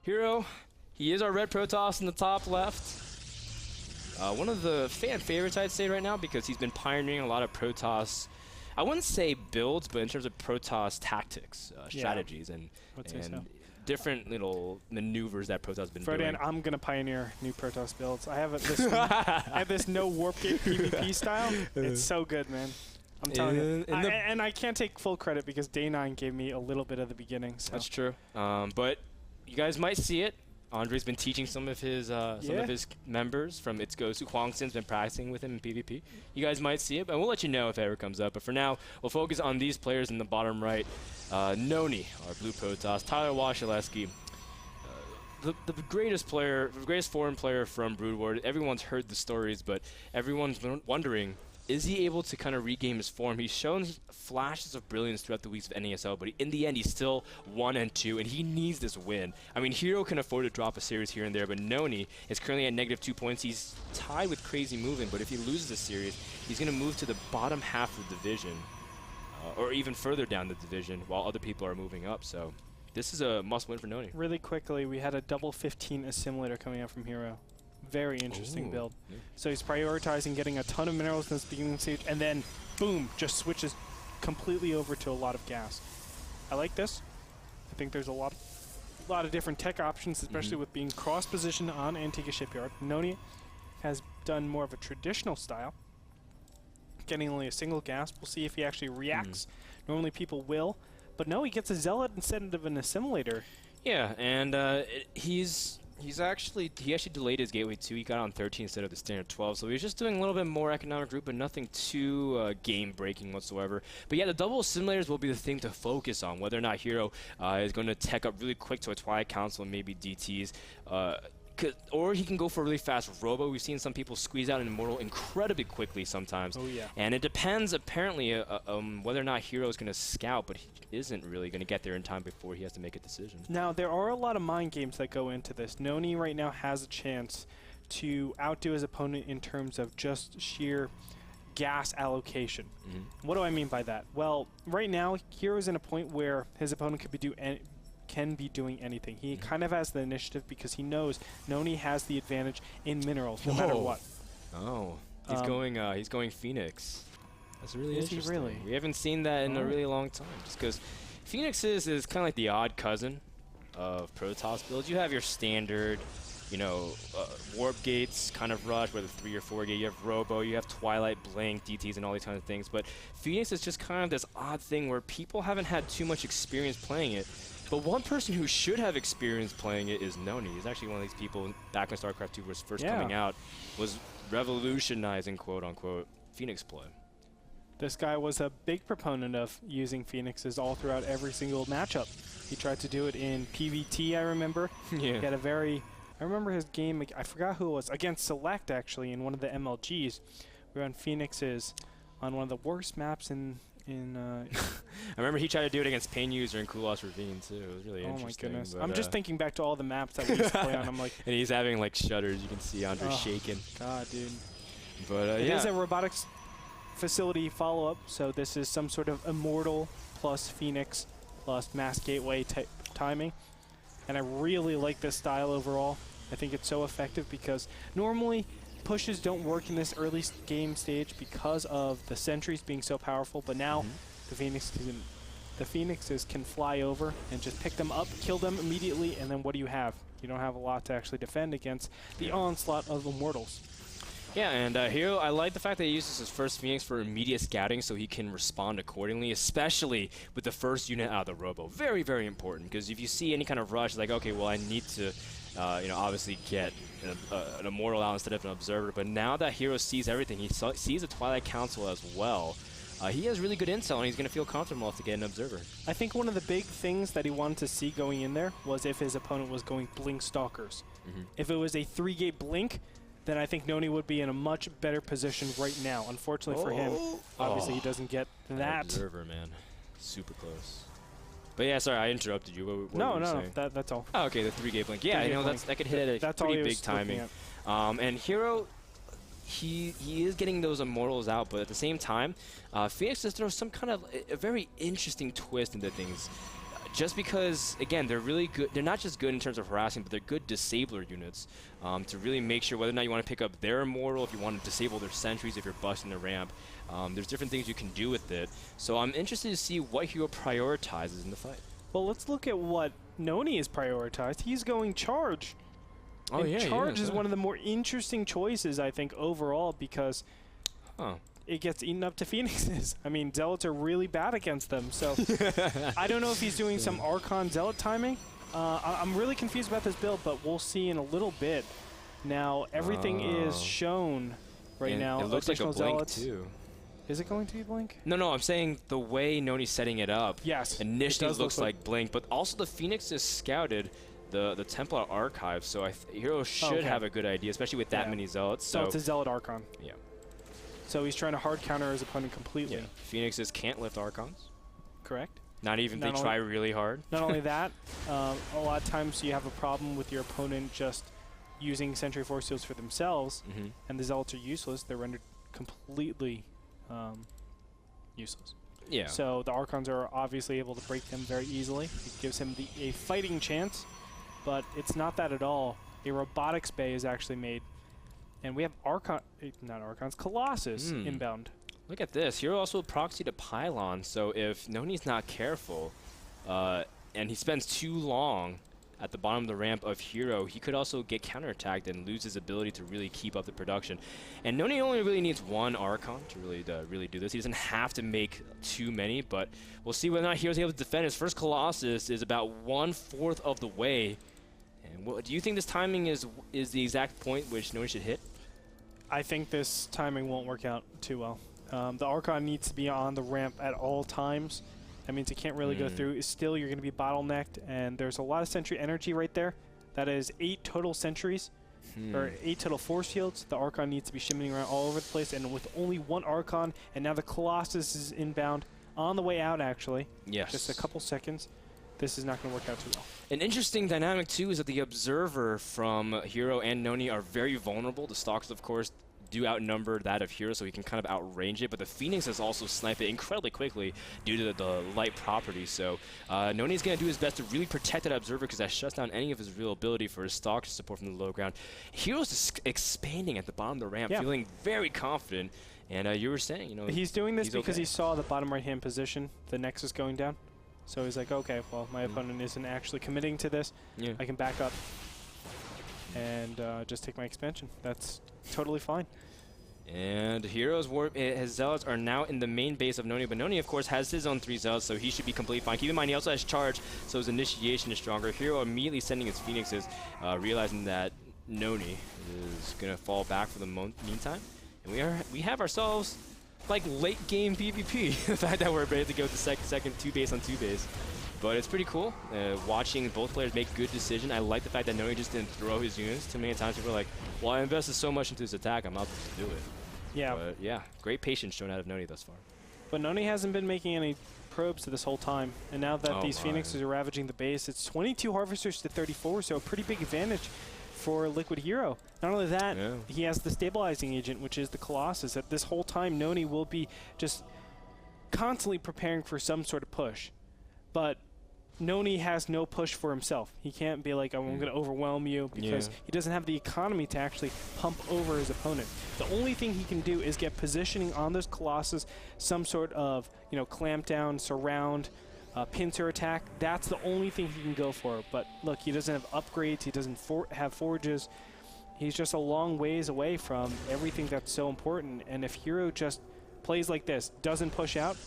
HerO, he is our red Protoss in the top left. One of the fan favorites, I'd say, right now, because he's been pioneering a lot of Protoss, I wouldn't say builds, but in terms of Protoss tactics, strategies, and different little maneuvers that Protoss has been doing. I'm going to pioneer new Protoss builds. I have I have this no warp gate PvP style. It's so good, man. I'm telling you. And I can't take full credit because Day9 gave me a little bit of the beginning. So. That's true. But you guys might see it. Andre's been teaching some of his members from It's Gosu. Huangxin's been practicing with him in PvP. You guys might see it, but we'll let you know if it ever comes up. But for now, we'll focus on these players in the bottom right. NonY, our blue Protoss, Tyler Wasilewski, the greatest player, the greatest foreign player from Brood War. Everyone's heard the stories, but everyone's wondering, is he able to kind of regain his form? He's shown flashes of brilliance throughout the weeks of NASL, but in the end, he's still 1-2, and he needs this win. I mean, HerO can afford to drop a series here and there, but NonY is currently at -2 points. He's tied with Crazy Moving, but if he loses the series, he's going to move to the bottom half of the division, or even further down the division, while other people are moving up. So this is a must-win for NonY. Really quickly, we had a double 15 assimilator coming out from HerO. Very interesting build. Yeah. So he's prioritizing getting a ton of minerals in this beginning stage, and then, boom, just switches completely over to a lot of gas. I like this. I think there's a lot of different tech options, especially with being cross-positioned on Antigua Shipyard. NonY has done more of a traditional style, getting only a single gas. We'll see if he actually reacts. Normally people will, but no, he gets a Zealot instead of an assimilator. Yeah, and he actually delayed his Gateway 2. He got on 13 instead of the standard 12, so he was just doing a little bit more economic route, but nothing too game-breaking whatsoever. But yeah, the double assimilators will be the thing to focus on, whether or not HerO is going to tech up really quick to a Twilight Council and maybe DTs. Or he can go for a really fast robo. We've seen some people squeeze out an Immortal incredibly quickly sometimes. Oh, yeah. And it depends, apparently, whether or not HerO is going to scout, but he isn't really going to get there in time before he has to make a decision. Now, there are a lot of mind games that go into this. NonY right now has a chance to outdo his opponent in terms of just sheer gas allocation. What do I mean by that? Well, right now, HerO's in a point where his opponent could be doing anything. He kind of has the initiative because he knows NonY has the advantage in minerals, no matter what. Oh, he's going Phoenix. That's really interesting. Is he really? We haven't seen that in a really long time, just because Phoenix is kind of like the odd cousin of Protoss builds. You have your standard, you know, warp gates kind of rush, whether 3 or 4 gate. You have Robo, you have Twilight, Blink, DTs, and all these kinds of things. But Phoenix is just kind of this odd thing where people haven't had too much experience playing it. But one person who should have experience playing it is NonY. He's actually one of these people back when Starcraft II was first coming out, was revolutionizing, quote-unquote, Phoenix play. This guy was a big proponent of using Phoenixes all throughout every single matchup. He tried to do it in PvT, I remember. He had a very... I remember his game, I forgot who it was, against Select, actually, in one of the MLGs. We were on Phoenixes on one of the worst maps in I remember he tried to do it against Pain User in Kulos Ravine too. It was really interesting. Oh my goodness! I'm just thinking back to all the maps that we used to play on. I'm like, and he's having like shudders. You can see Andre shaking. God, dude. But it is a robotics facility follow-up, so this is some sort of Immortal plus Phoenix plus Mass Gateway type timing, and I really like this style overall. I think it's so effective because normally pushes don't work in this early game stage because of the sentries being so powerful, but now the Phoenixes can fly over and just pick them up, kill them immediately, and then what do you have? You don't have a lot to actually defend against the onslaught of Immortals. Yeah, and HerO, I like the fact that he uses his first Phoenix for immediate scouting so he can respond accordingly, especially with the first unit out of the Robo. Very, very important, because if you see any kind of rush, like, okay, well, I need to you know, obviously get an Immortal out instead of an Observer. But now that HerO sees everything, he sees the Twilight Council as well. He has really good intel, and he's going to feel comfortable enough to get an Observer. I think one of the big things that he wanted to see going in there was if his opponent was going Blink Stalkers. If it was a 3-gate Blink, then I think NonY would be in a much better position right now. Unfortunately for him, obviously he doesn't get that. Observer, man. Super close. But yeah, sorry, I interrupted you. What no, were you saying? That's all. Oh, okay, the 3-gate Blink. Yeah, you know, that could hit at a pretty big timing. And HerO, he is getting those Immortals out, but at the same time, Phoenix does throw some kind of a very interesting twist into things. just because, again, they're really good. They're not just good in terms of harassing, but they're good disabler units to really make sure whether or not you want to pick up their immortal, if you want to disable their sentries, if you're busting the ramp. There's different things you can do with it. So I'm interested to see what HerO prioritizes in the fight. Well, let's look at what NonY is prioritized. He's going charge. Oh, and yeah, charge is one of the more interesting choices, I think, overall, because it gets eaten up to Phoenixes. I mean, Zealots are really bad against them, so I don't know if he's doing some Archon Zealot timing. I'm really confused about this build, but we'll see in a little bit. Now, everything is shown right now. It looks like a blink, Zealots. too. Is it going to be blink? No, I'm saying the way NonY's setting it up. Yes, initially looks like blink, but also the Phoenix is scouted the Templar Archive, so HerO should have a good idea, especially with that many Zealots. So it's a Zealot Archon. Yeah. So he's trying to hard counter his opponent completely. Yeah. Phoenixes can't lift Archons. Correct. Not even if they try really hard. Not only that, a lot of times you have a problem with your opponent just using Sentry Force Fields for themselves, and the Zealots are useless. They're rendered completely useless. Yeah. So the Archons are obviously able to break them very easily. It gives him a fighting chance, but it's not that at all. A Robotics Bay is actually made, and we have Colossus inbound. Look at this. HerO also proxied a Pylon, so if NonY's not careful, and he spends too long at the bottom of the ramp of HerO, he could also get counterattacked and lose his ability to really keep up the production. And NonY only really needs one Archon to really do this. He doesn't have to make too many, but we'll see whether or not HerO's able to defend. His first Colossus is about 1/4 of the way. And do you think this timing is the exact point which NonY should hit? I think this timing won't work out too well. The Archon needs to be on the ramp at all times. That means it can't really go through. Still, you're going to be bottlenecked, and there's a lot of sentry energy right there. That is 8 total sentries, or 8 total force fields. The Archon needs to be shimmying around all over the place, and with only one Archon, and now the Colossus is inbound, on the way out, actually. Yes. Just a couple seconds. This is not going to work out too well. An interesting dynamic, too, is that the Observer from HerO and NonY are very vulnerable. The stocks, of course, do outnumber that of HerO, so he can kind of outrange it, but the Phoenix is also snipe it incredibly quickly due to the light property. So NonY's going to do his best to really protect that Observer, because that shuts down any of his real ability for his stock to support from the low ground. HerO's just expanding at the bottom of the ramp, feeling very confident. And you were saying, he's doing this because he saw the bottom right-hand position, the Nexus going down. So he's like, okay, well, my opponent isn't actually committing to this. Yeah. I can back up and just take my expansion. That's totally fine. And his Zealots are now in the main base of NonY, but NonY, of course, has his own 3 Zealots, so he should be completely fine. Keep in mind, he also has charge, so his initiation is stronger. HerO immediately sending his Phoenixes, realizing that NonY is going to fall back for the meantime. And we have ourselves, like, late game PvP. The fact that we're ready to go to second 2 base on 2 base. But it's pretty cool watching both players make good decisions. I like the fact that NonY just didn't throw his units. Too many times people are like, well, I invested so much into this attack, I'm not supposed to do it. Yeah. But yeah, great patience shown out of NonY thus far. But NonY hasn't been making any probes to this whole time. And now that these Phoenixes are ravaging the base, it's 22 Harvesters to 34, so a pretty big advantage for Liquid HerO. Not only that, he has the stabilizing agent, which is the Colossus. At this whole time, NonY will be just constantly preparing for some sort of push. But NonY has no push for himself. He can't be like, oh, I'm going to overwhelm you, because he doesn't have the economy to actually pump over his opponent. The only thing he can do is get positioning on those Colossus, some sort of, clamp down, surround, pincer attack. That's the only thing he can go for. But look, he doesn't have upgrades. He doesn't have forges. He's just a long ways away from everything that's so important. And if HerO just plays like this, doesn't push out,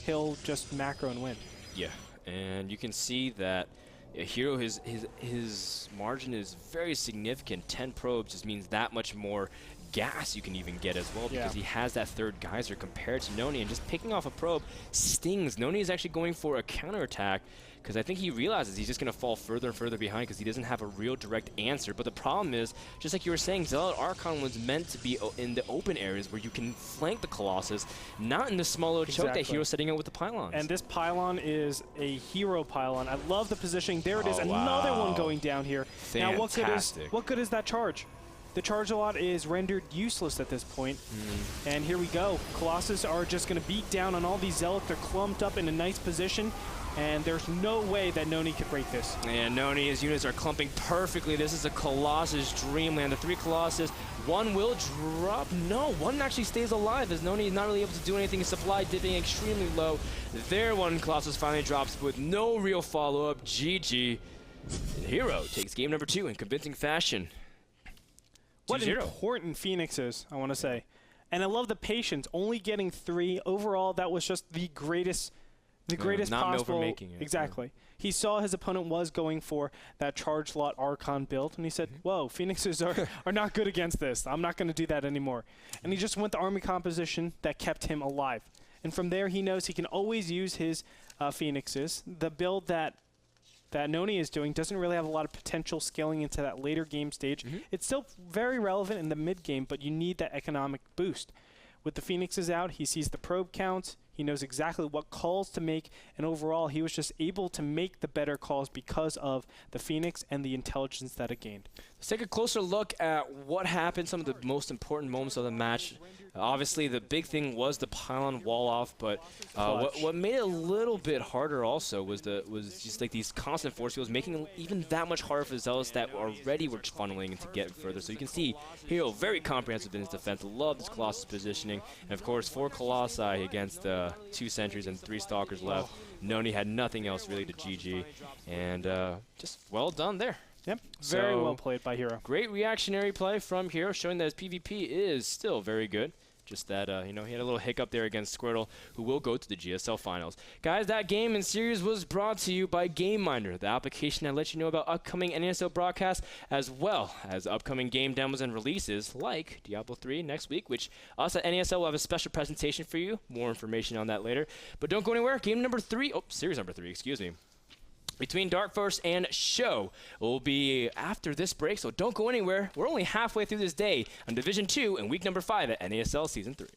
he'll just macro and win. Yeah. And you can see that HerO, his margin is very significant. 10 probes just means that much more gas you can even get as well, because he has that 3rd geyser compared to NonY, and just picking off a probe stings. NonY is actually going for a counterattack, because I think he realizes he's just going to fall further and further behind because he doesn't have a real direct answer. But the problem is, just like you were saying, Zealot Archon was meant to be in the open areas where you can flank the Colossus, not in the small little choke that HerO's setting out with the pylons. And this pylon is a HerO pylon. I love the positioning. There it is, another one going down here. Fantastic. Now, what good is that charge? the Charge-a-Lot is rendered useless at this point. And here we go. Colossus are just going to beat down on all these Zealots. They're clumped up in a nice position, and there's no way that NonY could break this. And NonY, his units are clumping perfectly. This is a Colossus dreamland. The 3 Colossus, one will drop. No, one actually stays alive as NonY is not really able to do anything. His supply dipping extremely low. There, one Colossus finally drops with no real follow-up. GG. And HerO takes game number 2 in convincing fashion. What important Phoenixes, I want to say. And I love the patience, only getting 3. Overall, that was just the greatest not possible. For making it. Exactly. Yeah. He saw his opponent was going for that Charge-a-Lot Archon build, and he said, whoa, Phoenixes are not good against this. I'm not going to do that anymore. And he just went the army composition that kept him alive. And from there, he knows he can always use his Phoenixes. The build that NonY is doing doesn't really have a lot of potential scaling into that later game stage. It's still very relevant in the mid game, but you need that economic boost. With the Phoenixes out, he sees the probe counts. He knows exactly what calls to make, and overall, he was just able to make the better calls because of the Phoenix and the intelligence that it gained. Let's take a closer look at what happened, some of the most important moments of the match. Obviously, the big thing was the pylon wall off, but what made it a little bit harder also was just like these constant force fields, making it even that much harder for the Zealots that already were funneling to get further. So you can see HerO very comprehensive in his defense. Love this Colossus positioning, and of course 4 Colossi against 2 Sentries and 3 Stalkers left. NonY had nothing else really to GG, and just well done there. Yep, very well played by HerO. Great reactionary play from HerO, showing that his PvP is still very good. Just that, he had a little hiccup there against Squirtle, who will go to the GSL Finals. Guys, that game and series was brought to you by GameMinder, the application that lets you know about upcoming NASL broadcasts, as well as upcoming game demos and releases like Diablo 3 next week, which us at NASL will have a special presentation for you. More information on that later. But don't go anywhere. Game number 3, series number 3, excuse me, between Dark Force and Show will be after this break, so don't go anywhere. We're only halfway through this day on Division 2 and week number 5 at NASL Season 3.